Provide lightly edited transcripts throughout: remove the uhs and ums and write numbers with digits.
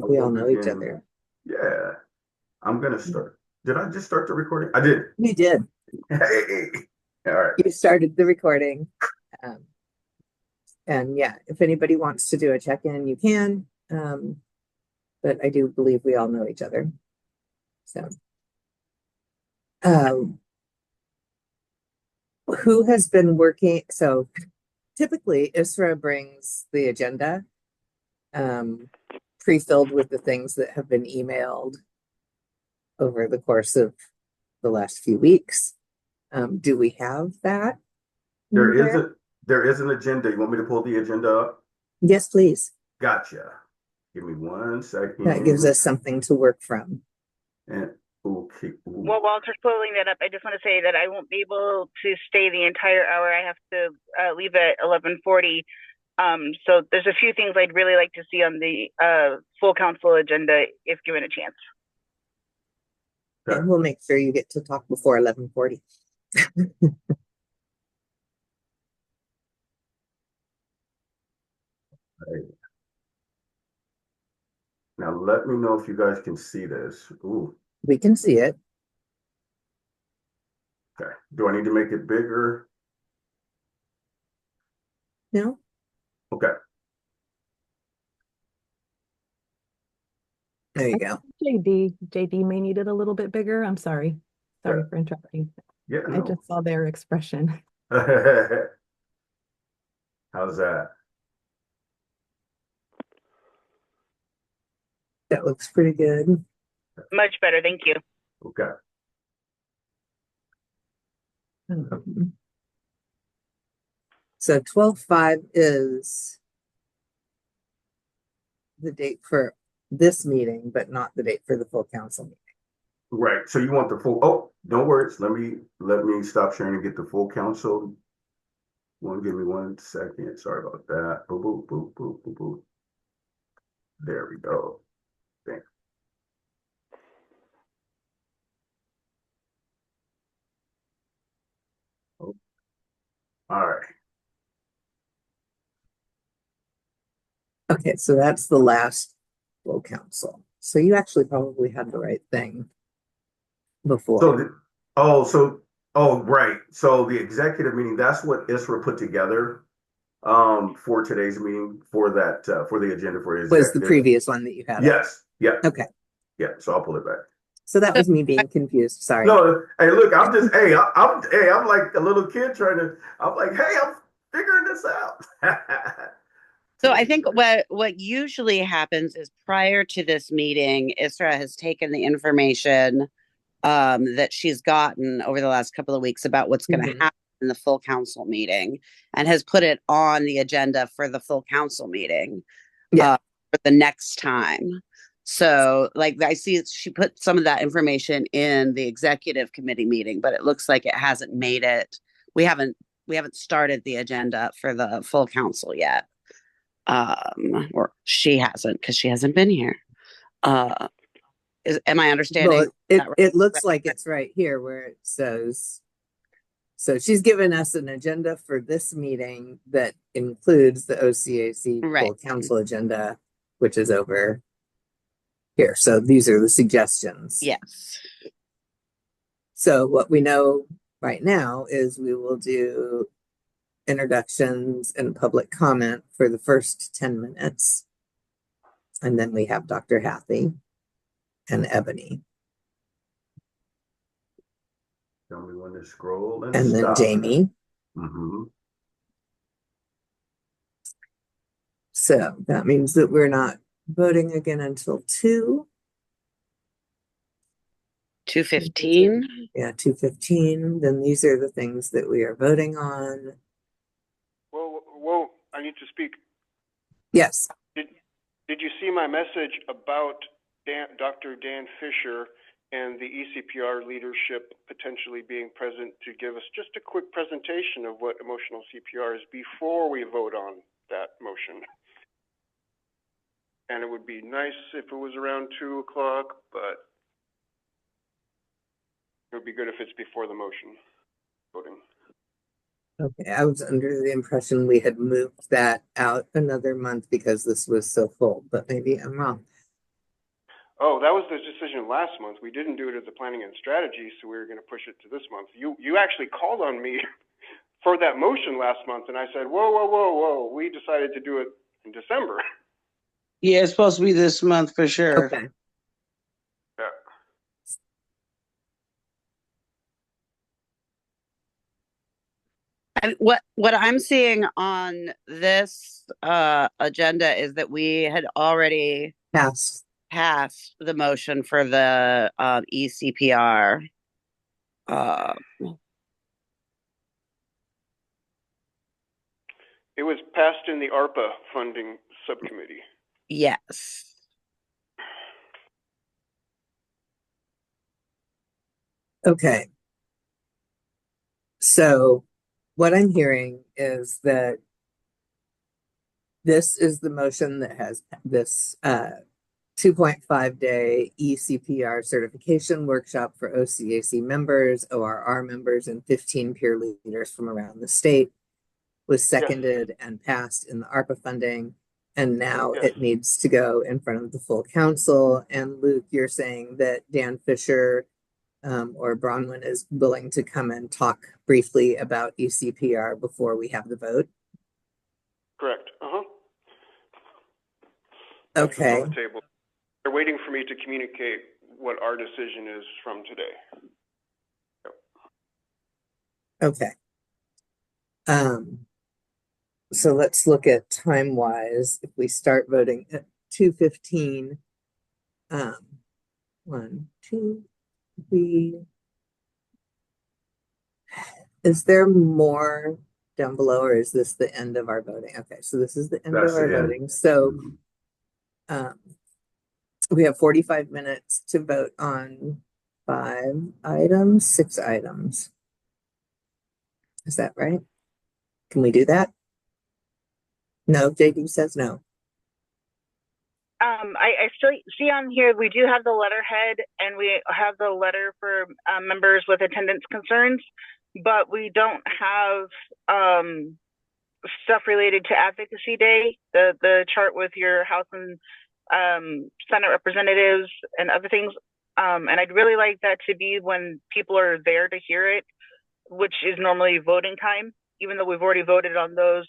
we all We'll know each begin. other. Yeah, I'm gonna start. Did I just start the recording? I did. You did. Hey, all right. You started the recording. Um, and yeah, if anybody wants to do a check-in, you can. But I do believe we all know each other. So, um, who has been working? So typically, Isra brings the agenda, um, pre-filled with the things that have been emailed over the course of the last few weeks. Do we have that There in there? isn't. There is an agenda. You want me to pull the agenda up? Yes, please. Gotcha. Give me one That gives second. us something to work from. And okay. Ooh. While Walter's pulling that up, I just want to say that I won't be able to stay the entire hour. I have to leave at 11:40. So there's a few things I'd really like to see on the full council agenda if given a chance. Okay, Okay. we'll make sure you get to talk before 11:40. Right. Now let me know if you guys can see this. Ooh. We can see it. Okay. Do I need to make it bigger? No? Okay. There you go. JD may need it a little bit bigger. I'm sorry. Yeah. Sorry for interrupting. Yeah. I No. just saw their expression. How's that? That looks pretty good. Much better, thank you. Okay. So 12/5 is the date for this meeting, but not the date for the full council meeting. Right. So you want the full, oh, don't worry. Let me stop sharing and get the full council. Give me 1 second. Sorry about that. Boop, boop, boop, boop, boop, boop. There we go. Thanks. Oh, all right. Okay, so that's the last full council. So you actually probably had the right thing So before. oh right. So the executive meeting, that's what ISRA put together for today's meeting for that for the agenda for the Was the executive. previous one that you had up? Yes. Yeah. Okay. Yeah. So I'll pull it back. So that was me being confused. Sorry. No, hey, look, I'm just, I'm like a little kid trying to, I'm like, hey, I'm figuring this out. So I think what usually happens is prior to this meeting, Isra has taken the information that she's gotten over the last couple of weeks about what's going to Mhm. happen in the full council meeting and has put it on the agenda for the full council meeting Yeah. for the next time. So, like, I see she put some of that information in the executive committee meeting, but it looks like it hasn't made it. We haven't started the agenda for the full council yet. Or she hasn't because she hasn't been here. Am I understanding Well, it that right? it looks like it's right here where it says, so she's given us an agenda for this meeting that includes the OCAC Right. full council agenda, which is over here. So these are the suggestions. Yes. So what we know right now is we will do introductions and public comment for the first 10 minutes. And then we have Dr. Hathy and Ebony. Tell me when to scroll and And then stop. Jamie. Mm-hmm. So that means that we're not voting again until 2. 2:15. Yeah, 2:15. Then these are the things that we are voting on. Whoa, I need to speak. Yes. Did you see my message about Dr. Dan Fisher and the ECPR leadership potentially being present to give us just a quick presentation of what emotional CPR is before we vote on that motion? And it would be nice if it was around 2 o'clock, but it would be good if it's before the motion voting. Okay, I was under the impression we had moved that out another month because this was so full, but maybe I'm wrong. Oh, that was the decision last month. We didn't do it as a planning and strategy, so we were going to push it to this month. You actually called on me for that motion last month, and I said, whoa, whoa, whoa, whoa. We decided to do it in December. Yeah, it's supposed to be this month for sure. Okay. Yeah. And what I'm seeing on this agenda is that we had already Pass. passed the motion for the ECPR. It was passed in the ARPA funding subcommittee. Yes. Okay. So what I'm hearing is that this is the motion that has this 2.5 day ECPR certification workshop for OCAC members, ORR members, and 15 peer leaders from around the state, was seconded and passed in the ARPA funding. And now it needs to go in front of the full council. And Luke, you're saying that Dan Fisher or Bronwyn is willing to come and talk briefly about ECPR before we have the vote? Correct. Okay. On the table. They're waiting for me to communicate what our decision is from today. Okay. So let's look at time wise. If we start voting at 2:15, 1, 2, 3. Is there more down below, or is this the end of our voting? Okay, so this is the end That's of our the end. voting. So we have 45 minutes to vote on 5 items, 6 items. Is that right? Can we do that? No, JD says no. I still see on here, we do have the letterhead and we have the letter for members with attendance concerns, but we don't have stuff related to Advocacy Day, the chart with your House and Senate representatives and other things. And I'd really like that to be when people are there to hear it, which is normally voting time, even though we've already voted on those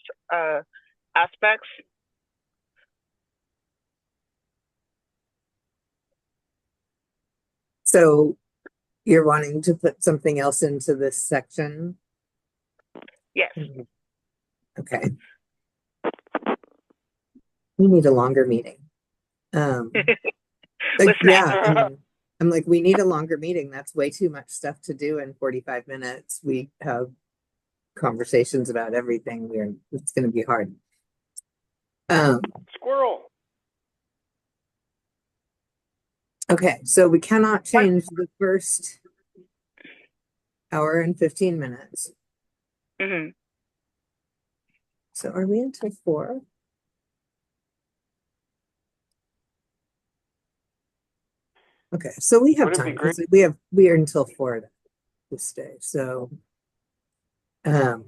aspects. So you're wanting to put something else into this section? Yes. Okay. We need a longer meeting. Yeah, I'm like, we need a longer meeting. That's way too much stuff to do in 45 minutes. We have conversations about everything. It's going to be hard. Squirrel. Okay, so we cannot change the first hour and 15 minutes. Mm-hmm. So are we until 4? Okay, so we have time because we are until 4 this day. So It'd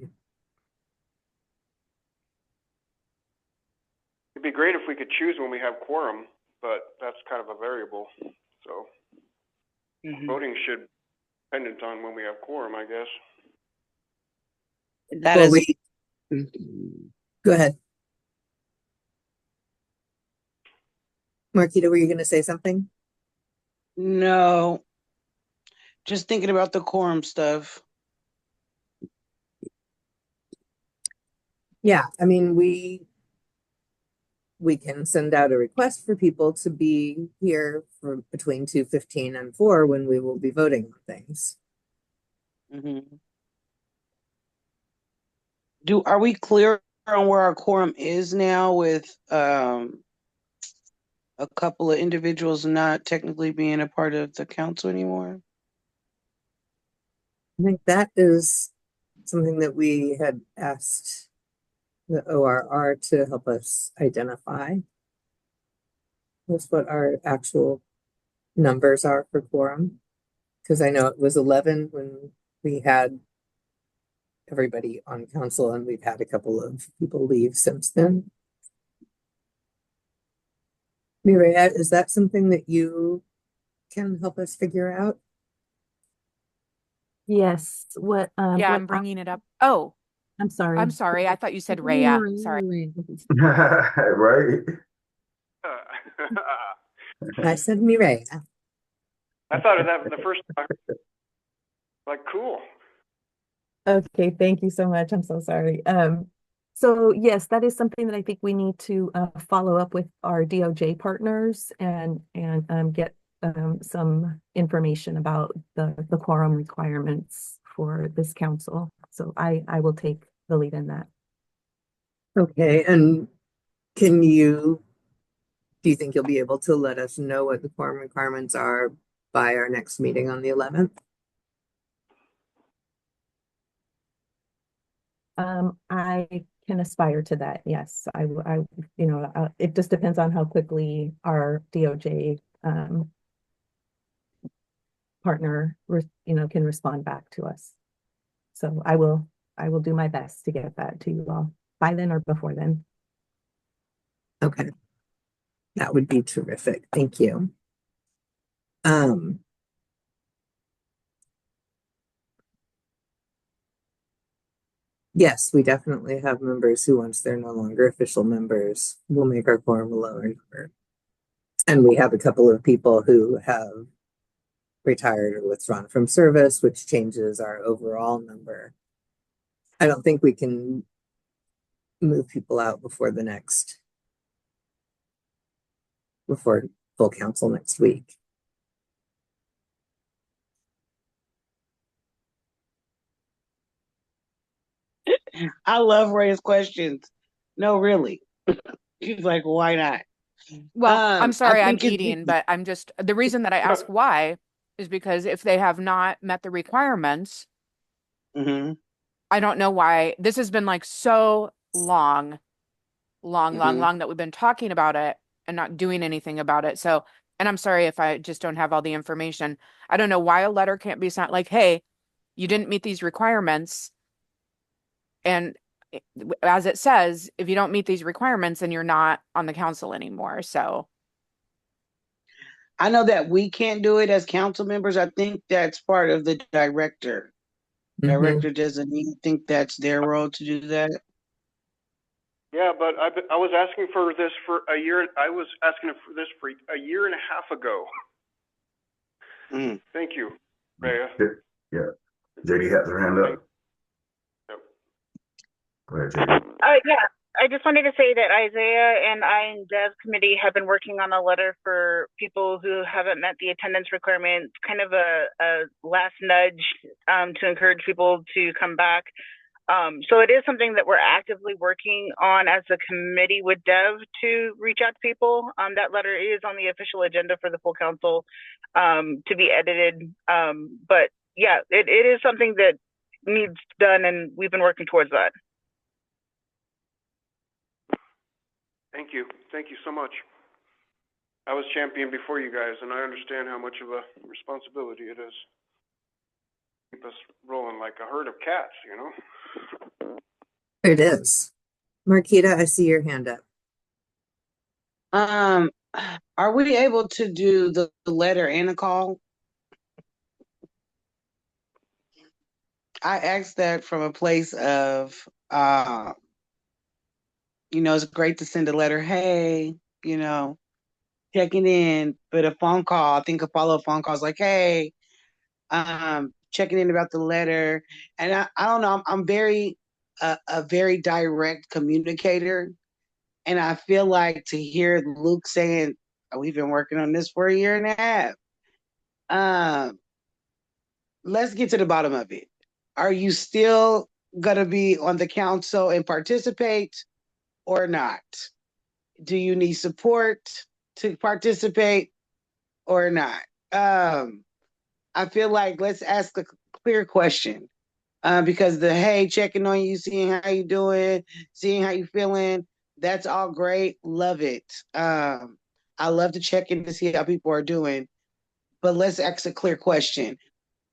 be great if we could choose when we have quorum, but that's kind of a variable. So voting should dependent on when we have quorum, I guess. That is. Go ahead. Marquita, were you going to say something? No, just thinking about the quorum stuff. Yeah, I mean, we can send out a request for people to be here for between 2:15 and 4 when we will be voting on things. Are we clear on where our quorum is now with a couple of individuals not technically being a part of the council anymore? I think that is something that we had asked the ORR to help us identify. That's what our actual numbers are for quorum. Because I know it was 11 when we had everybody on council, and we've had a couple of people leave since then. Mireya, is that something that you can help us figure out? Yes, Yeah, what I'm bringing it up. Oh, I'm sorry. I'm sorry. I thought you said You mean Rhea. Maria, Sorry. Right? I said Mireya. I thought of that the first time. Like, cool. Okay, thank you so much. I'm so sorry. So yes, that is something that I think we need to follow up with our DOJ partners and get some information about the quorum requirements for this council. So I will take the lead in that. Okay, and can you, do you think you'll be able to let us know what the quorum requirements are by our next meeting on the 11th? I can aspire to that. Yes, it just depends on how quickly our DOJ partner, can respond back to us. So I will do my best to get that to you all by then or before then. Okay, that would be terrific. Thank you. Um, yes, we definitely have members who, once they're no longer official members, will make our quorum a lower number. And we have a couple of people who have retired or withdrawn from service, which changes our overall number. I don't think we can move people out before full council next week. I love Ray's questions. No, really. He's like, why not? Well, I'm I sorry, I'm think eating, but the reason that I ask why is because if they have not met the requirements, Mhm, I don't know why. This has been like so mhm. long that we've been talking about it and not doing anything about it. So, and I'm sorry if I just don't have all the information. I don't know why a letter can't be sent like, hey, you didn't meet these requirements. And as it says, if you don't meet these requirements, then you're not on the council anymore. So, I know that we can't do it as council members. I think that's part of the director. Mm-hmm. Director doesn't even think that's their role to do that. Yeah, but I was asking for this for a year. I was asking for this for a year and a half ago. Mm. Thank you, Rhea. Yeah. JD has her hand up. Yep. Go ahead, JD. Yeah, I just wanted to say that Isaiah and I and Dev committee have been working on a letter for people who haven't met the attendance requirements, kind of a last nudge to encourage people to come back. So it is something that we're actively working on as a committee with Dev to reach out to people. That letter is on the official agenda for the full council to be edited. But yeah, it is something that needs done, and we've been working towards that. Thank you. Thank you so much. I was champion before you guys, and I understand how much of a responsibility it is. Keep us rolling like a herd of cats, you know? It is. Marquita, I see your hand up. Um, are we able to do the letter and a call? I asked that from a place of, it's great to send a letter, hey, checking in, but a phone call, I think a follow-up phone call is like, hey, checking in about the letter. And I don't know, I'm very, a very direct communicator. And I feel like to hear Luke saying, oh, we've been working on this for a year and a half. Let's get to the bottom of it. Are you still going to be on the council and participate or not? Do you need support to participate or not? I feel like let's ask a clear question. Because the hey, checking on you, seeing how you doing, seeing how you feeling, that's all great. Love it. I love to check in to see how people are doing. But let's ask a clear question.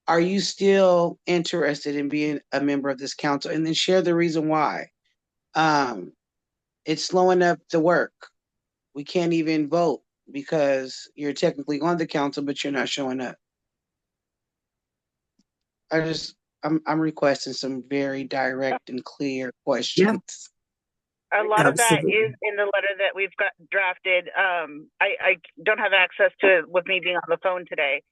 Are you still interested in being a member of this council? And then share the reason why. It's slowing up the work. We can't even vote because you're technically on the council, but you're not showing up. I'm requesting some very direct and clear questions. A lot of that Absolutely. is in the letter that we've got drafted. I don't have access to it with me being on the phone today,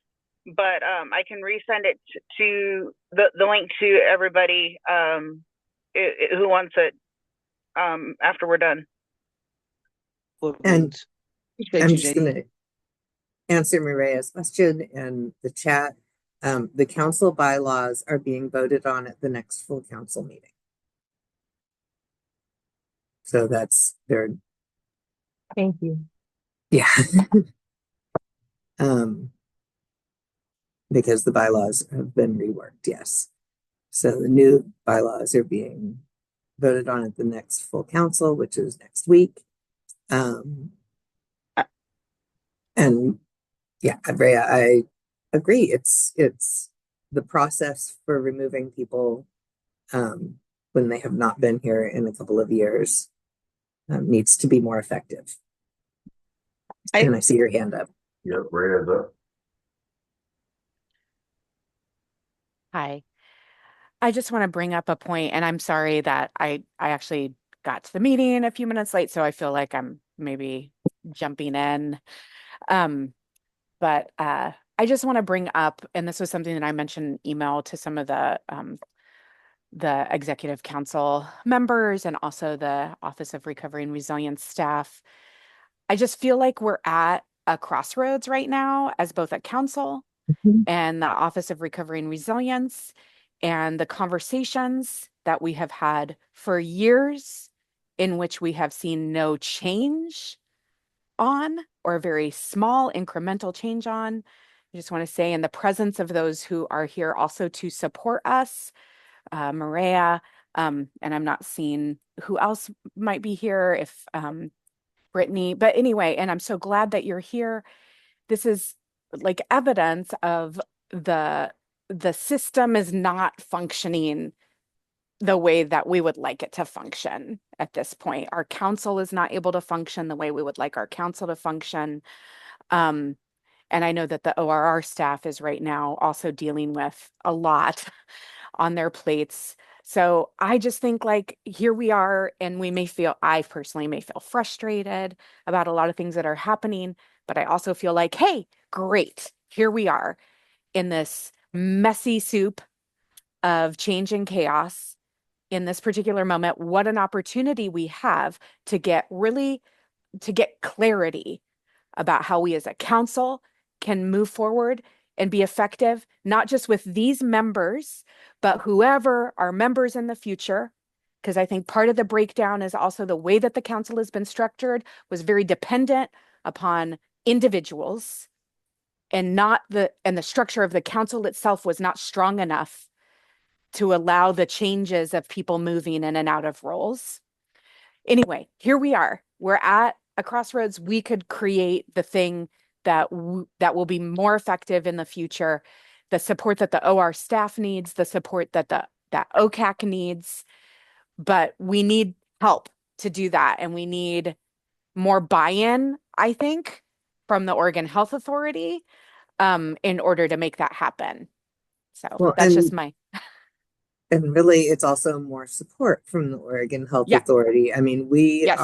but I can resend it to the link to everybody who wants it after we're done. And Appreciate I'm you, just JD. going to answer Maria's question in the chat. The council bylaws are being voted on at the next full council meeting. So that's their, Thank you. yeah. Because the bylaws have been reworked, yes. So the new bylaws are being voted on at the next full council, which is next week. And yeah, Andrea, I agree. It's the process for removing people when they have not been here in a couple of years needs to be more effective. And I see your hand up. Yep, right as up. Hi. I just want to bring up a point, and I'm sorry that I actually got to the meeting a few minutes late, so I feel like I'm maybe jumping in. But I just want to bring up, and this was something that I mentioned in email to some of the executive council members and also the Office of Recovery and Resilience staff. I just feel like we're at a crossroads right now as both a council and the Office of Recovery and Resilience, and the conversations that we have had for years in which we have seen no change on, or a very small incremental change on. I just want to say, in the presence of those who are here also to support us, Maria, and I'm not seeing who else might be here, if Brittany, but anyway, and I'm so glad that you're here. This is like evidence of the system is not functioning the way that we would like it to function at this point. Our council is not able to function the way we would like our council to function. And I know that the ORR staff is right now also dealing with a lot on their plates. So I just think, like, here we are, and I personally may feel frustrated about a lot of things that are happening, but I also feel like, hey, great, here we are in this messy soup of change and chaos in this particular moment. What an opportunity we have to get clarity about how we as a council can move forward and be effective, not just with these members, but whoever are members in the future. Because I think part of the breakdown is also the way that the council has been structured was very dependent upon individuals, and the structure of the council itself was not strong enough to allow the changes of people moving in and out of roles. Anyway, here we are. We're at a crossroads. We could create the thing that will be more effective in the future. The support that the OR staff needs, the support that that Ocac needs, but we need help to do that, and we need more buy-in, I think, from the Oregon Health Authority in order to make that happen. So Well, that's just my and really it's also more support from the Oregon Health yeah. Authority. I mean, Yes.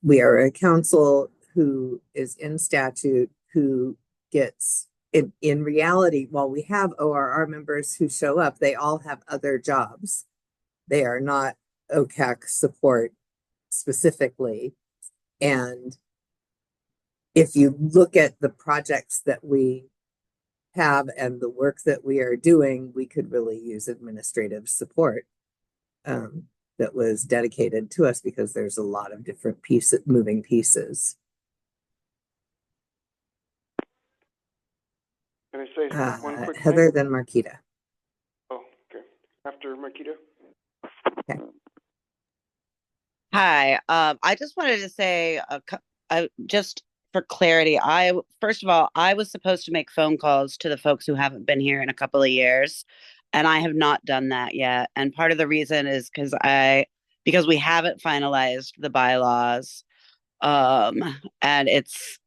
We are a council who is in statute, who gets in reality, while we have ORR members who show up, they all have other jobs. They are not OCAC support specifically. And if you look at the projects that we have and the work that we are doing, we could really use administrative support that was dedicated to us, because there's a lot of different moving pieces. Can I say one quick Heather, thing? then Marquita. Oh, okay. After Marquita. Okay. Hi. I just wanted to say, just for clarity, first of all, I was supposed to make phone calls to the folks who haven't been here in a couple of years, and I have not done that yet. And part of the reason is because we haven't finalized the bylaws. And it's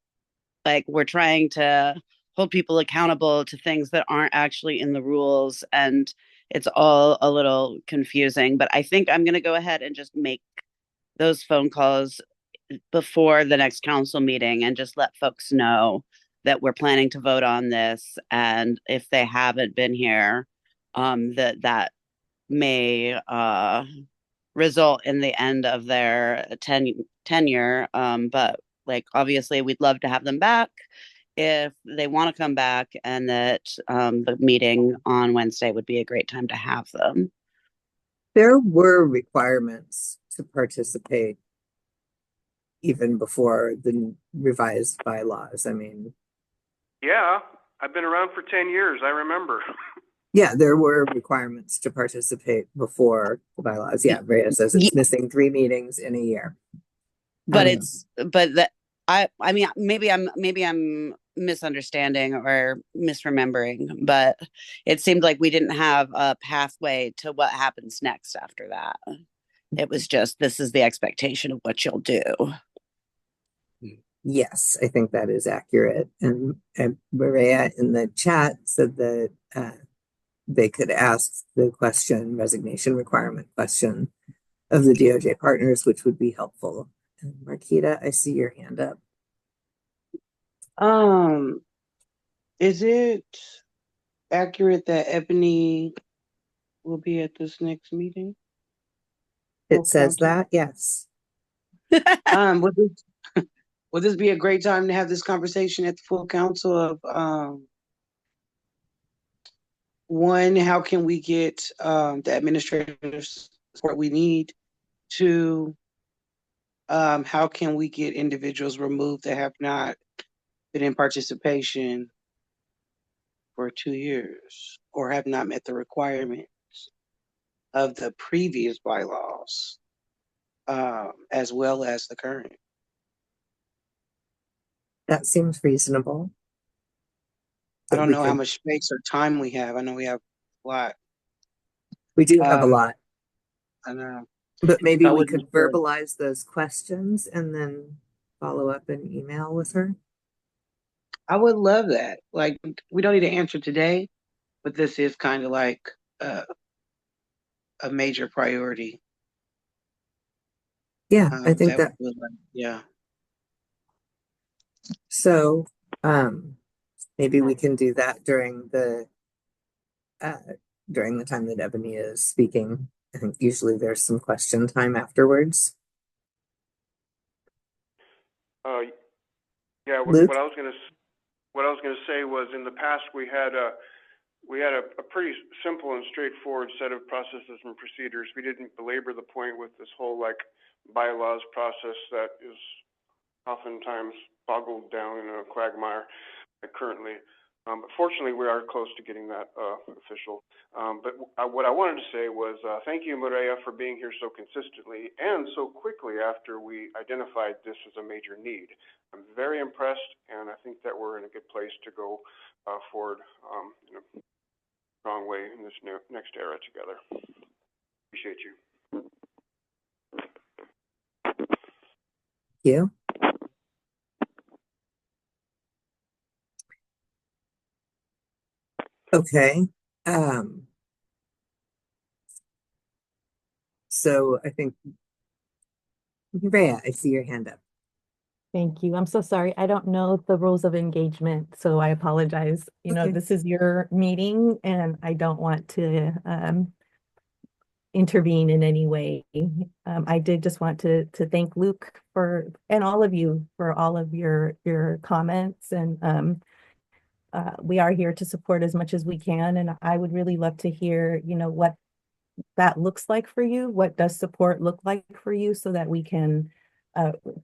like we're trying to hold people accountable to things that aren't actually in the rules, and it's all a little confusing. But I think I'm going to go ahead and just make those phone calls before the next council meeting and just let folks know that we're planning to vote on this. And if they haven't been here, that may result in the end of their tenure. But like, obviously, we'd love to have them back if they want to come back, and that the meeting on Wednesday would be a great time to have them. There were requirements to participate even before the revised bylaws. I mean, Yeah, I've been around for 10 years. I remember. yeah, there were requirements to participate before the bylaws. Yeah, Rhea says it's missing 3 meetings in a year. But that I mean, maybe I'm misunderstanding or misremembering, but it seemed like we didn't have a pathway to what happens next after that. It was just, this is the expectation of what you'll do. Yes, I think that is accurate. And Maria in the chat said that they could ask the resignation requirement question of the DOJ partners, which would be helpful. And Marquita, I see your hand up. Is it accurate that Ebony will be at this next meeting? It says that, yes. Would this be a great time to have this conversation at the full council of one, how can we get the administrative support we need? Two, how can we get individuals removed that have not been in participation for 2 years or have not met the requirements of the previous bylaws, as well as the current? That seems reasonable. I don't know how much space or time we have. I know we have a lot. We do have a lot. I know. But maybe we could verbalize those questions and then follow up an email with her. I would love that. Like, we don't need to answer today, but this is kind of like a major priority. Yeah, I think that. Yeah. So, maybe we can do that during the time that Ebony is speaking. I think usually there's some question time afterwards. Yeah. What I was gonna say was, in the past we had a pretty simple and straightforward set of processes and procedures. We didn't belabor the point with this whole like bylaws process that is oftentimes boggled down in a quagmire currently. But fortunately, we are close to getting that official. But what I wanted to say was thank you, Maria, for being here so consistently and so quickly after we identified this as a major need. I'm very impressed, and I think that we're in a good place to go forward in a strong way in this next era together. Appreciate you. Thank you. Okay. So I think, Rhea, I see your hand up. Thank you. I'm so sorry. I don't know the rules of engagement, so I apologize. You know, this is your meeting and I don't want to intervene in any way. I did just want to thank Luke and all of you for all of your comments, and we are here to support as much as we can, and I would really love to hear, you know, what that looks like for you. What does support look like for you, so that we can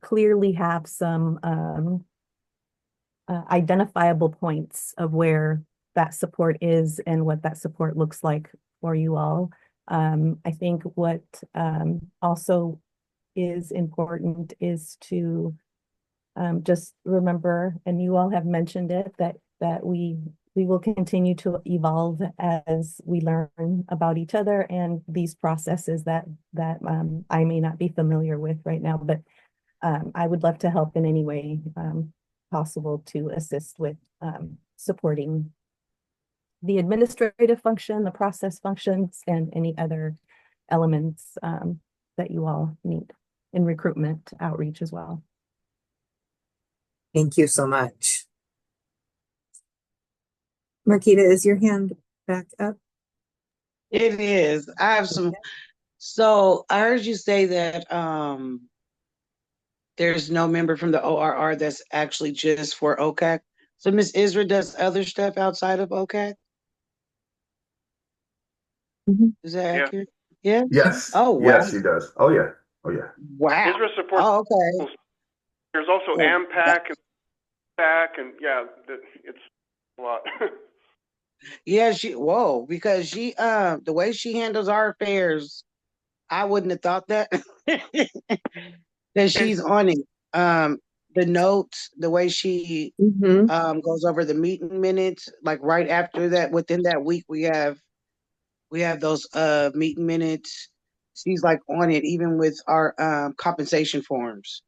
clearly have some identifiable points of where that support is and what that support looks like for you all. I think what also is important is to just remember, and you all have mentioned it, that we will continue to evolve as we learn about each other and these processes that I may not be familiar with right now. But I would love to help in any way possible to assist with supporting the administrative function, the process functions, and any other elements that you all need in recruitment outreach as well. Thank you so much. Marquita, is your hand back up? It is. I have some. So I heard you say that there's no member from the ORR that's actually just for Ocac. So Miss Isra does other stuff outside of Ocac? Is that Yeah. accurate? Yeah. Yes. Oh wow. Yes, she does. Oh yeah. Oh yeah. Wow. Isra supports. Oh, okay. There's also Well, AMPAC and PAC, and yeah, it's a lot. yeah, because she the way she handles our affairs, I wouldn't have thought that that she's on it. The notes, the way she goes over the meeting minutes, like right after that, within that week we have those meeting minutes. She's like on it, even with our compensation forms.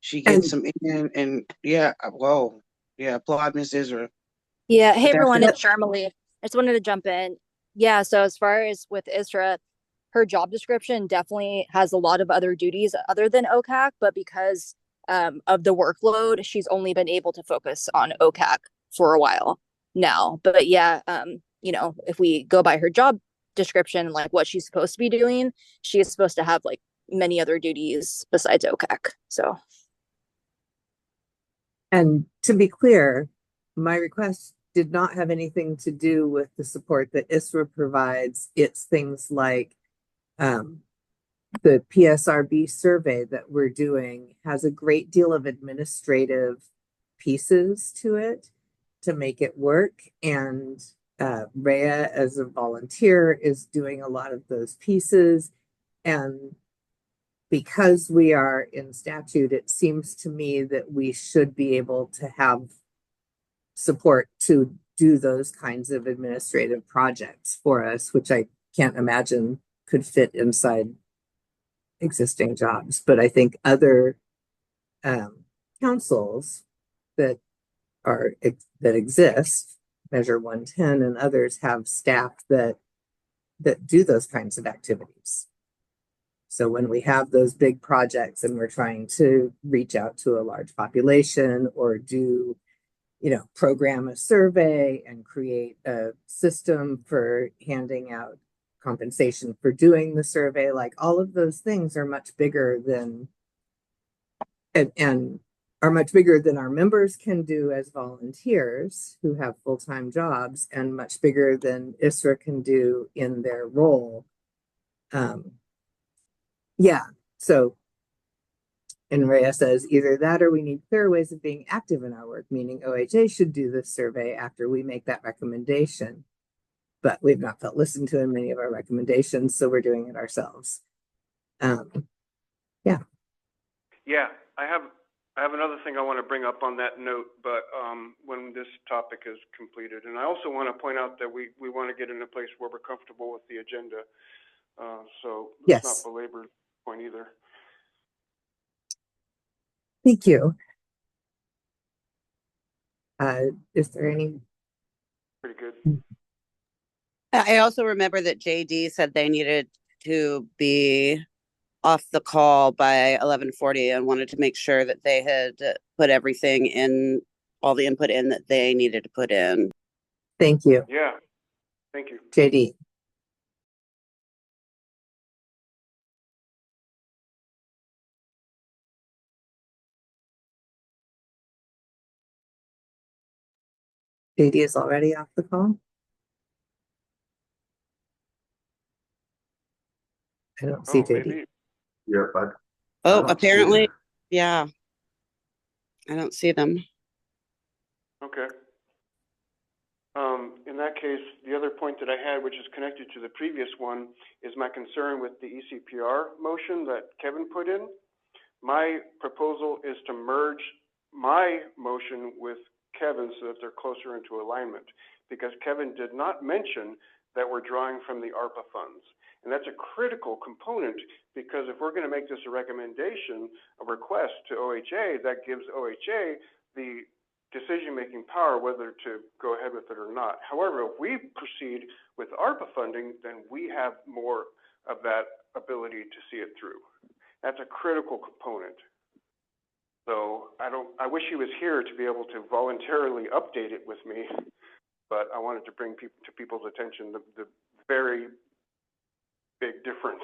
She gets And them in, and yeah, whoa, yeah, applaud Miss Isra. Yeah. Hey, But that's everyone. it. It's Sharmalee. I just wanted to jump in. Yeah. So, as far as with Isra, her job description definitely has a lot of other duties other than OCAC, but because of the workload, she's only been able to focus on OCAC for a while now. But yeah, you know, if we go by her job description, like what she's supposed to be doing, she is supposed to have like many other duties besides OCAC. So, And to be clear, my request did not have anything to do with the support that ISRA provides. It's things like the PSRB survey that we're doing has a great deal of administrative pieces to it to make it work. And Rhea, as a volunteer, is doing a lot of those pieces. And because we are in statute, it seems to me that we should be able to have support to do those kinds of administrative projects for us, which I can't imagine could fit inside existing jobs. But I think other councils that are that exist, Measure 110 and others, have staff that do those kinds of activities. So when we have those big projects and we're trying to reach out to a large population or do, you know, program a survey and create a system for handing out compensation for doing the survey, like all of those things are much bigger than and are much bigger than our members can do as volunteers who have full-time jobs, and much bigger than ISRA can do in their role. Yeah, so, and Rhea says either that or we need clear ways of being active in our work, meaning OHA should do this survey after we make that recommendation. But we've not felt listened to in many of our recommendations, so we're doing it ourselves. Yeah. Yeah, I have another thing I want to bring up on that note, but when this topic is completed, and I also want to point out that we want to get in a place where we're comfortable with the agenda. So let's not belabor the point either. Thank you. Is there any? Pretty good. I also remember that JD said they needed to be off the call by 11:40 and wanted to make sure that they had put everything in, all the input in that they needed to put in. Thank you. Yeah, thank you. JD. JD is already off the call. I don't see JD. Maybe. Yep. Apparently, yeah. I don't see them. Okay. In that case, the other point that I had, which is connected to the previous one, is my concern with the ECPR motion that Kevin put in. My proposal is to merge my motion with Kevin so that they're closer into alignment, because Kevin did not mention that we're drawing from the ARPA funds. And that's a critical component, because if we're going to make this a recommendation, a request to OHA, that gives OHA the decision-making power whether to go ahead with it or not. However, if we proceed with ARPA funding, then we have more of that ability to see it through. That's a critical component. So I wish he was here to be able to voluntarily update it with me, but I wanted to bring to people's attention the very big difference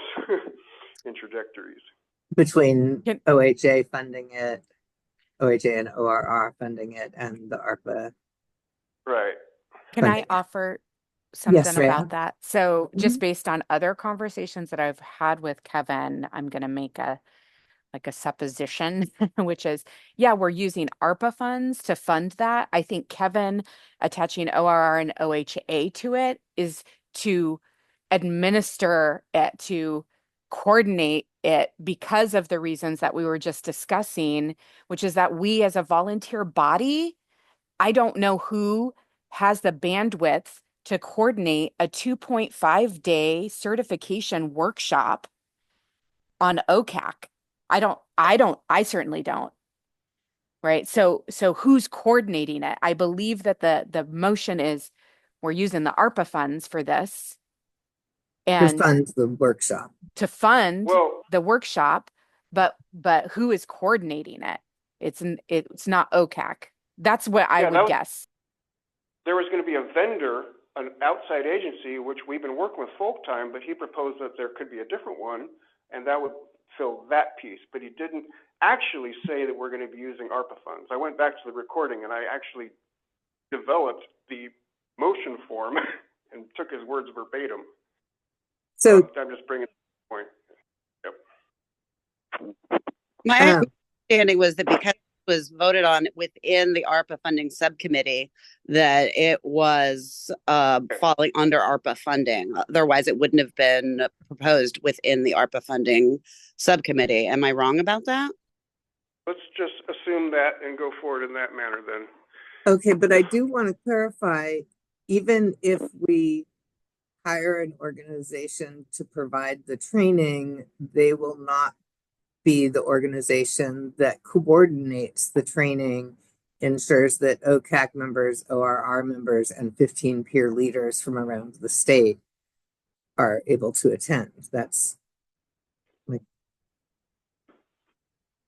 in trajectories. Between Can- OHA funding it, OHA and ORR funding it, and the ARPA. Right. Can I funding. offer Yes, something Rhea. about that? So just Mhm. based on other conversations that I've had with Kevin, I'm going to make a supposition, which is, yeah, we're using ARPA funds to fund that. I think Kevin attaching ORR and OHA to it is to administer it, to coordinate it, because of the reasons that we were just discussing, which is that we as a volunteer body, I don't know who has the bandwidth to coordinate a 2.5-day certification workshop on OCAC. I certainly don't. Right. So who's coordinating it? I believe that the motion is we're using the ARPA funds for this To and fund the workshop. to fund Well, the workshop, but who is coordinating it? It's not OCAC. That's what I yeah, would guess. there was going to be a vendor, an outside agency, which we've been working with Folk Time, but he proposed that there could be a different one, and that would fill that piece. But he didn't actually say that we're going to be using ARPA funds. I went back to the recording, and I actually developed the motion form and took his words verbatim. So I'm just bringing the point. My um, understanding was that because it was voted on within the ARPA funding subcommittee, that it was falling under ARPA funding. Otherwise, it wouldn't have been proposed within the ARPA funding subcommittee. Am I wrong about that? Let's just assume that and go forward in that manner then. okay, but I do want to clarify, even if we hire an organization to provide the training, they will not be the organization that coordinates the training, ensures that OCAC members, ORR members, and 15 peer leaders from around the state are able to attend. That's like,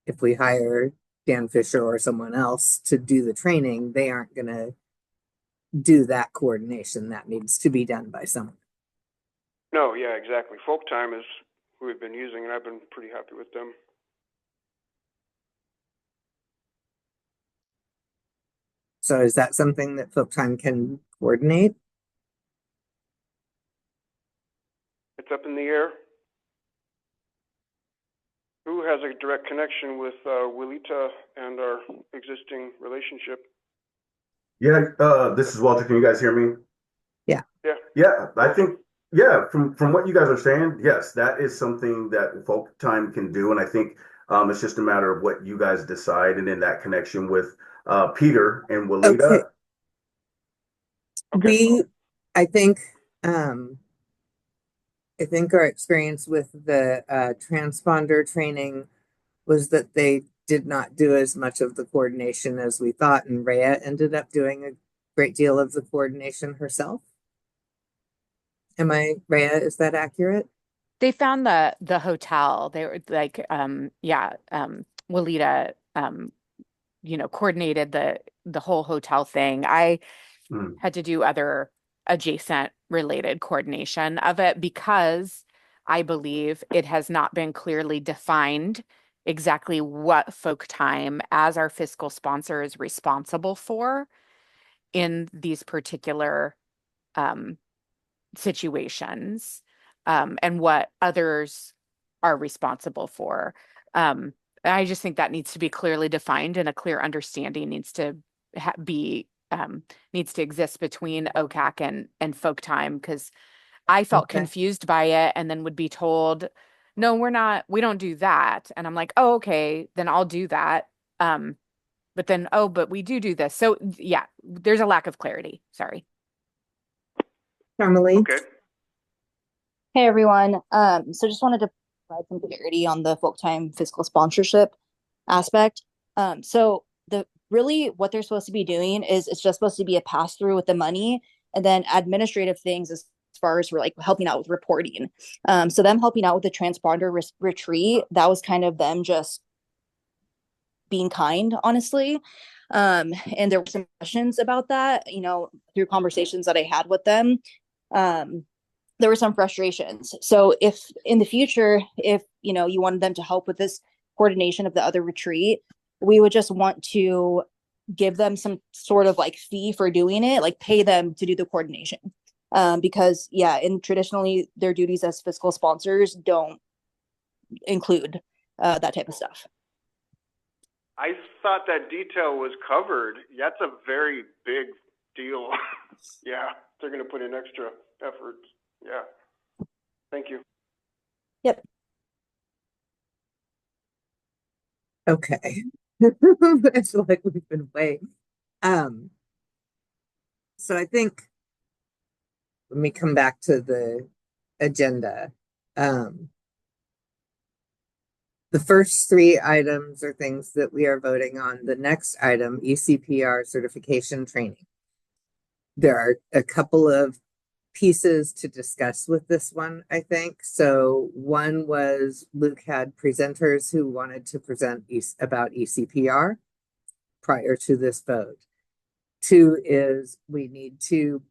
if we hire Dan Fisher or someone else to do the training, they aren't going to do that coordination. That needs to be done by someone. No, yeah, exactly. Folk Time is who we've been using, and I've been pretty happy with them. So is that something that Folk Time can coordinate? It's up in the air. Who has a direct connection with Willita and our existing relationship? Yeah, this is Walter. Can you guys hear me? Yeah. Yeah. Yeah, I think, yeah, from what you guys are saying, yes, that is something that Folk Time can do. And I think it's just a matter of what you guys decide, and then that connection with Peter and Okay. Walita. We, I think, um, I think our experience with the transponder training was that they did not do as much of the coordination as we thought, and Rhea ended up doing a great deal of the coordination herself. Am I, Rhea, is that accurate? They found the hotel. They were like, Walita, coordinated the whole hotel thing. I Mm. had to do other adjacent related coordination of it because I believe it has not been clearly defined exactly what Folk Time as our fiscal sponsor is responsible for in these particular um, situations, and what others are responsible for. I just think that needs to be clearly defined, and a clear understanding needs to be needs to exist between OCAC and Folk Time, because I felt Okay. confused by it and then would be told, no, we don't do that. And I'm like, oh, okay, then I'll do that. But then, oh, but we do this. So yeah, there's a lack of clarity. Sorry. Charmalie? Okay. Hey everyone. So just wanted to provide some clarity on the full-time fiscal sponsorship aspect. So the really what they're supposed to be doing is it's just supposed to be a pass-through with the money, and then administrative things as far as we're like helping out with reporting. So them helping out with the transponder retreat, that was kind of them just being kind, honestly. And there were some questions about that, through conversations that I had with them. Um, there were some frustrations. So if in the future, if you wanted them to help with this coordination of the other retreat, we would just want to give them some sort of like fee for doing it, like pay them to do the coordination. Because and traditionally their duties as fiscal sponsors don't include that type of stuff. I thought that detail was covered. That's a very big deal. Yeah, they're going to put in extra effort. Yeah. Thank you. Yep. Okay. I feel like we've been waiting. So I think, let me come back to the agenda. The first three items are things that we are voting on. The next item, ECPR certification training. There are a couple of pieces to discuss with this one, I think. So one was Luke had presenters who wanted to present about ECPR prior to this vote. Two is we need to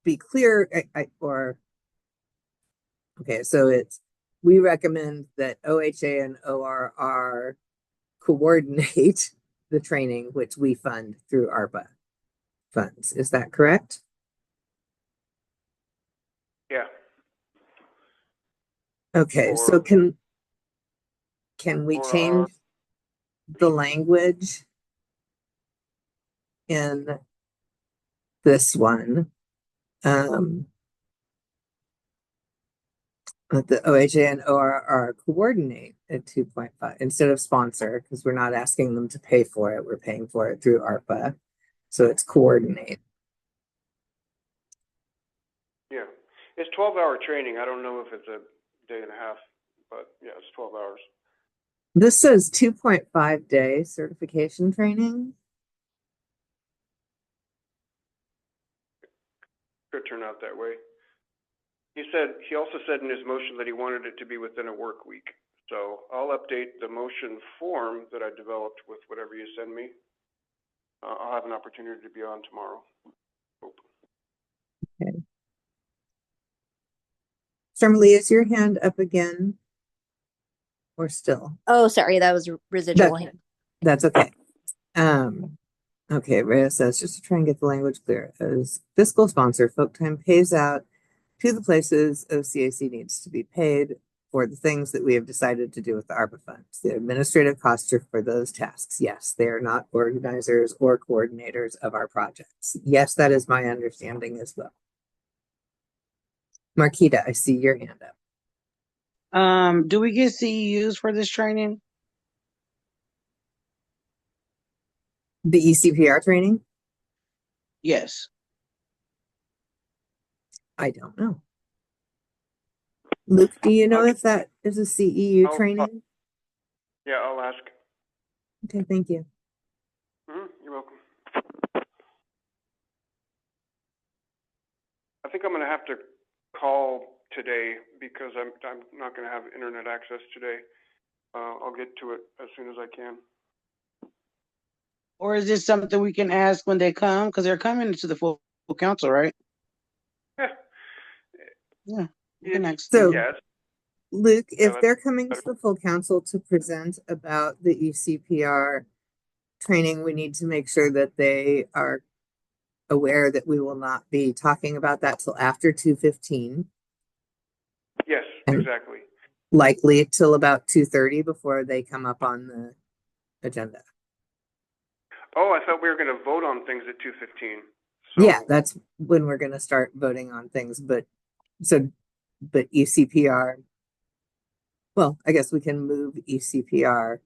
be clear, okay, so it's, we recommend that OHA and ORR coordinate the training, which we fund through ARPA funds. Is that correct? Yeah. Okay, so can we change the language in this one? The OHA and ORR coordinate at 2.5 instead of sponsor, because we're not asking them to pay for it. We're paying for it through ARPA. So it's coordinate. Yeah. It's 12-hour training. I don't know if it's a day and a half, but yeah, it's 12 hours. This says 2.5 day certification training. Could turn out that way. He also said in his motion that he wanted it to be within a work week. So I'll update the motion form that I developed with whatever you send me. I'll have an opportunity to be on tomorrow. Okay. Charmalie, is your hand up again? Or still? Oh, sorry, that was residual. That's okay. Okay, Rhea says, just to try and get the language clear, as fiscal sponsor, Folk Time pays out to the places OCAC needs to be paid for the things that we have decided to do with the ARPA funds. The administrative costs are for those tasks. Yes, they are not organizers or coordinators of our projects. Yes, that is my understanding as well. Marquita, I see your hand up. Do we get CEUs for this training? The ECPR training? Yes. I don't know. Luke, do you know if that is a CEU training? Yeah, I'll ask. Okay, thank you. You're welcome. I think I'm going to have to call today because I'm not going to have internet access today. I'll get to it as soon as I can. Or is this something we can ask when they come? Because they're coming to the full council, right? Yeah. So, yes. Luke, if they're coming to the full council to present about the ECPR training, we need to make sure that they are aware that we will not be talking about that till after 2:15. Yes, exactly. Likely till about 2:30 before they come up on the agenda. Oh, I thought we were going to vote on things at 2:15. So, yeah, that's when we're going to start voting on things. But ECPR, well, I guess we can move ECPR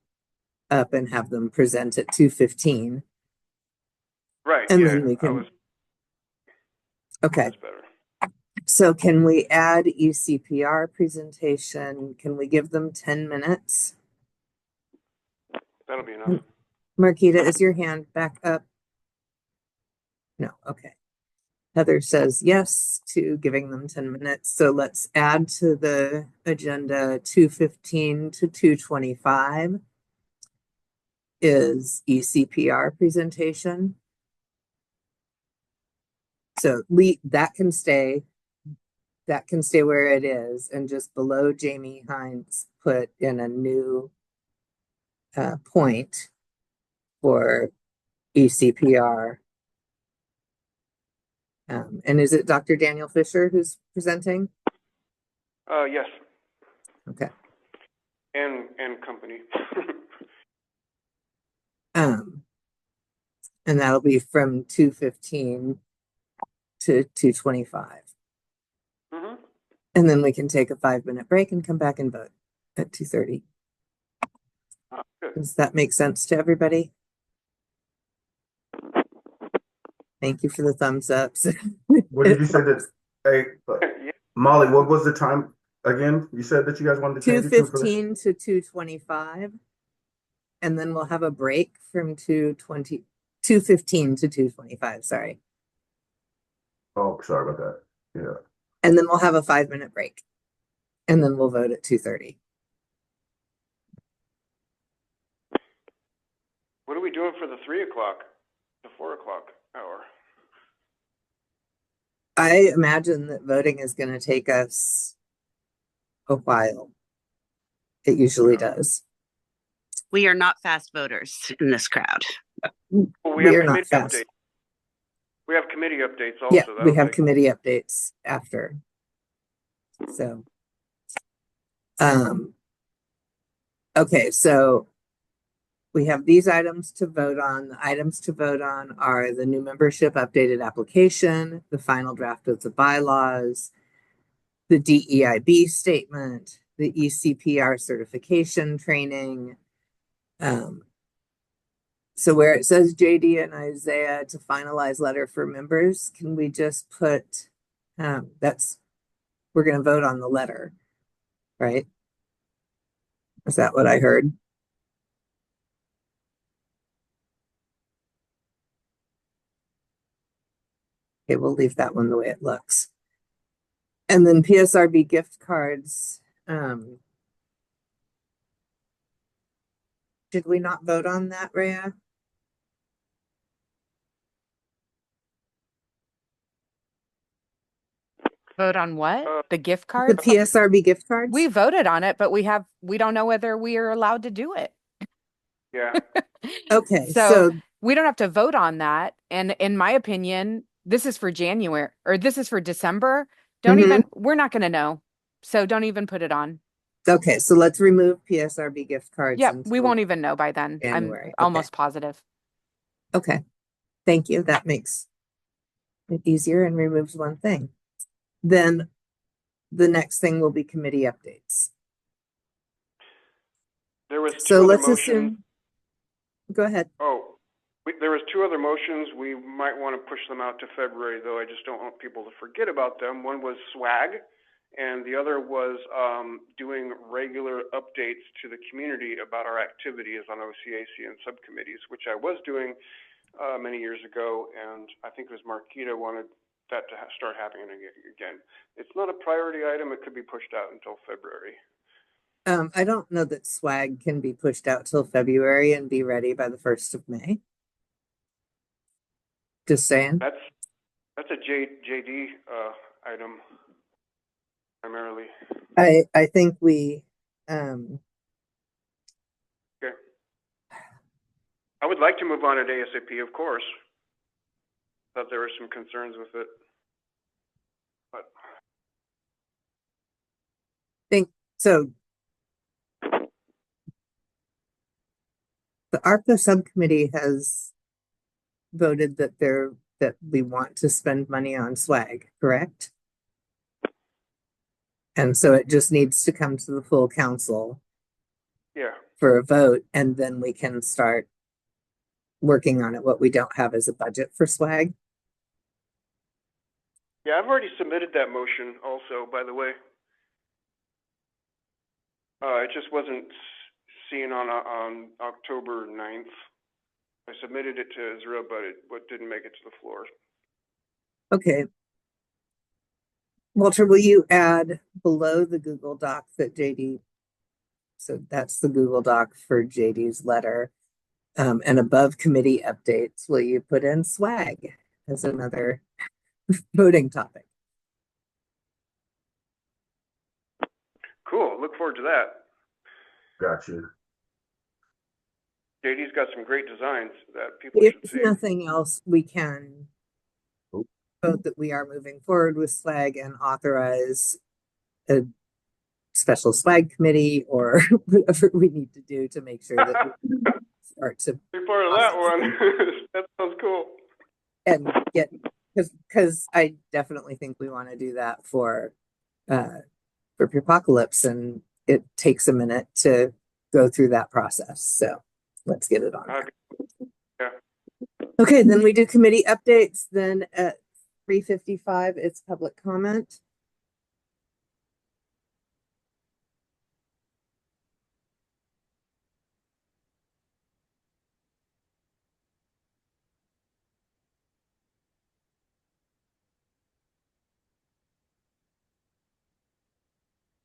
up and have them present at 2:15. Right. And yeah, then we can. Okay, That's better. so can we add ECPR presentation? Can we give them 10 minutes? That'll be enough. Marquita, is your hand back up? No, okay. Heather says yes to giving them 10 minutes. So let's add to the agenda 2:15 to 2:25 is ECPR presentation. So that can stay where it is, and just below Jamie Hines put in a new point for ECPR. And is it Dr. Daniel Fisher who's presenting? Yes. Okay. And company. And that'll be from 2:15 to 2:25. Mm-hmm. And then we can take a 5-minute break and come back and vote at 2:30. Good. Does that make sense to everybody? Thank you for the thumbs ups. What did you say that? Hey, Yeah. Molly, what was the time again? You said that you guys wanted to change it to for this? 2:15 to 2:25. And then we'll have a break from 2:15 to 2:25, sorry. Oh, sorry about that. Yeah. And then we'll have a 5-minute break. And then we'll vote at 2:30. What are we doing for the 3 o'clock, the 4 o'clock hour? I imagine that voting is going to take us a while. It usually does. We are not fast voters in this crowd. Well, we are not fast. Updates. We have committee updates also. Yeah, we have committee updates after. So, okay, so we have these items to vote on. The items to vote on are the new membership updated application, the final draft of the bylaws, the DEIB statement, the ECPR certification training. So where it says JD and Isaiah to finalize letter for members, can we just put, we're going to vote on the letter, right? Is that what I heard? Okay, we'll leave that one the way it looks. And then PSRB gift cards. Did we not vote on that, Rhea? Vote on what? The gift The cards? PSRB gift cards? We voted on it, but we don't know whether we are allowed to do it. Yeah. Okay, So we don't have to vote on that. And in my opinion, this is for January or this is for December. We're not going to know. So don't even put it on. Okay, so let's remove PSRB gift cards. Yeah, we won't even know by then. January. I'm almost positive. Okay, thank you. That makes it easier and removes one thing. Then the next thing will be committee updates. There was So two other let's motions. assume. Go ahead. Oh, there was 2 other motions. We might want to push them out to February, though. I just don't want people to forget about them. One was swag, and the other was doing regular updates to the community about our activities on OCAC and subcommittees, which I was doing many years ago, and I think it was Marquita wanted that to start happening again. It's not a priority item. It could be pushed out until February. I don't know that swag can be pushed out till February and be ready by the 1st of May. Just saying. That's a JD item primarily. I think we Okay. I would like to move on at ASAP, of course. Thought there were some concerns with it. But think so. The ARPA subcommittee has voted that we want to spend money on swag, correct? And so it just needs to come to the full council for a vote, and then we can start working on it. What we don't have is a budget for swag. Yeah, I've already submitted that motion also, by the way. It just wasn't seen on October 9th. I submitted it to Ezra, but it didn't make it to the floor. Okay. Walter, will you add below the Google Doc that JD, so that's the Google Doc for JD's letter, and above committee updates, will you put in swag as another voting topic? Cool. Look forward to that. Gotcha. JD's got some great designs that people If should see. nothing else, we can vote that we are moving forward with swag and authorize a special swag committee or whatever we need to do to make sure that we start to Be part of that one. That sounds cool. and get, because I definitely think we want to do that for Apocalypse, and it takes a minute to go through that process. So let's get it on there. Yeah. Okay, then we do committee updates. Then at 3:55, it's public comment.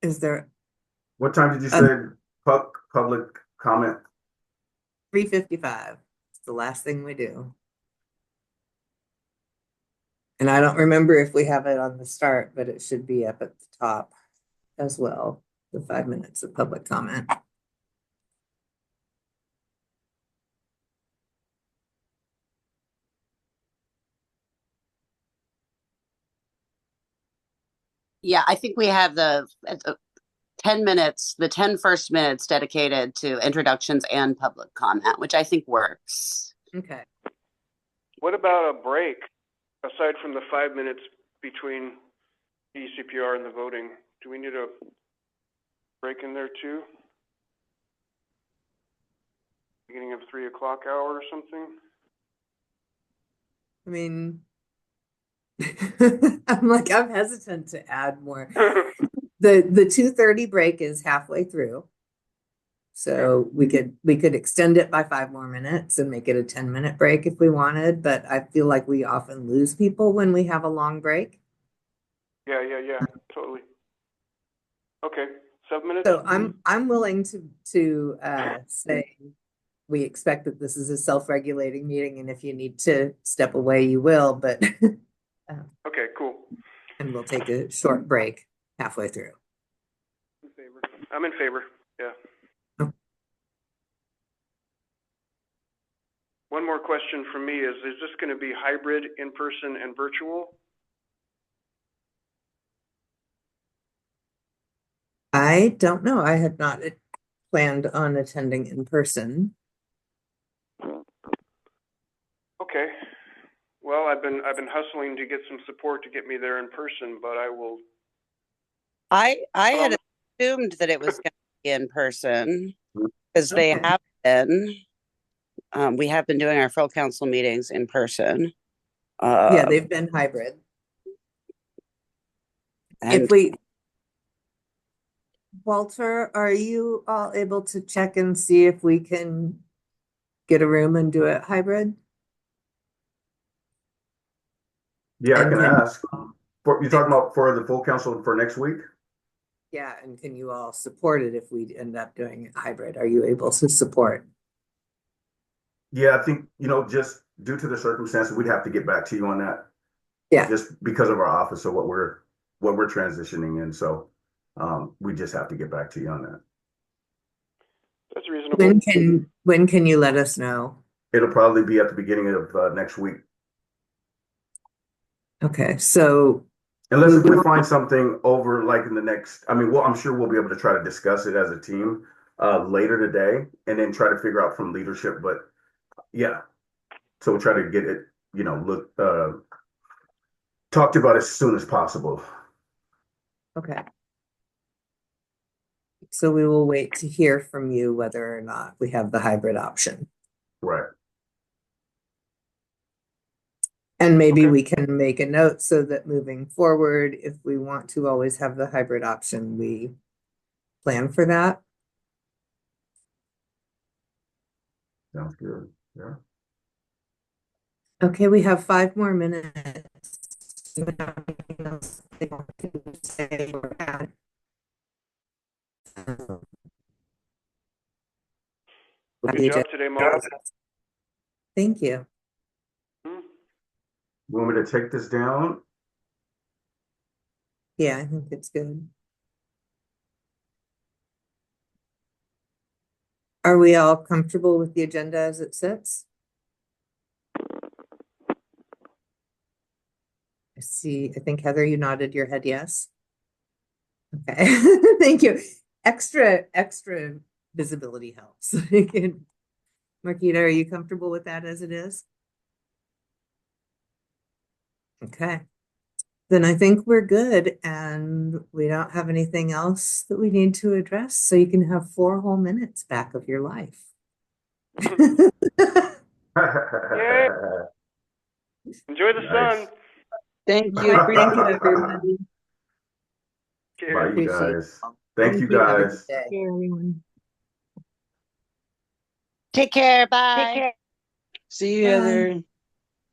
Is there What time did you say public comment? 3:55? It's the last thing we do. And I don't remember if we have it on the start, but it should be up at the top as well. The 5 minutes of public comment. Yeah, I think we have the 10 minutes, the 10 first minutes dedicated to introductions and public comment, which I think works. Okay. What about a break aside from the 5 minutes between ECPR and the voting? Do we need a break in there too? Beginning of 3 o'clock hour or something? I mean, I'm hesitant to add more. The 2:30 break is halfway through. So we could extend it by 5 more minutes and make it a 10-minute break if we wanted, but I feel like we often lose people when we have a long break. Yeah, totally. Okay, 7 minutes. So I'm willing to say we expect that this is a self-regulating meeting, and if you need to step away, you will, but Okay, cool. and we'll take a short break halfway through. In favor. I'm in favor. Yeah. Oh. One more question from me is this going to be hybrid, in person, and virtual? I don't know. I had not planned on attending in person. Okay. Well, I've been hustling to get some support to get me there in person, but I will. I had assumed that it was going to be in person because they have been. We have been doing our full council meetings in person. Yeah, they've been hybrid. And If we, Walter, are you all able to check and see if we can get a room and do it hybrid? Yeah, I And can ask. You're talking about for the full council for next week? Yeah, and can you all support it if we end up doing it hybrid? Are you able to support? Yeah, I think, just due to the circumstances, we'd have to get back to you on that. Yeah. Just because of our office or what we're transitioning in. So we just have to get back to you on that. That's reasonable. When can you let us know? It'll probably be at the beginning of next week. Okay, so unless if we find something over like in the next, I'm sure we'll be able to try to discuss it as a team later today and then try to figure out from leadership. But yeah, so we'll try to get it, talked about as soon as possible. Okay. So we will wait to hear from you whether or not we have the hybrid option. Right. And maybe Okay. we can make a note so that moving forward, if we want to always have the hybrid option, we plan for that. Sounds good. Yeah. Okay, we have 5 more minutes. Do you have anything else they want to say or add? Good job today, Mo. Thank you. Hmm? You want me to take this down? Yeah, I think it's good. Are we all comfortable with the agenda as it sits? I think Heather, you nodded your head yes. Okay, thank you. Extra visibility helps. Marquita, are you comfortable with that as it is? Okay, then I think we're good and we don't have anything else that we need to address. So you can have 4 whole minutes back of your life. Yay! Enjoy the Nice. sun. Thank Bye. you. Thank you, Appreciate it. everybody. Bye, you Appreciate it. guys. Thank you, Have a good guys. day. Hey, everyone. Take care. Bye. Take care. See you, Bye. Heather.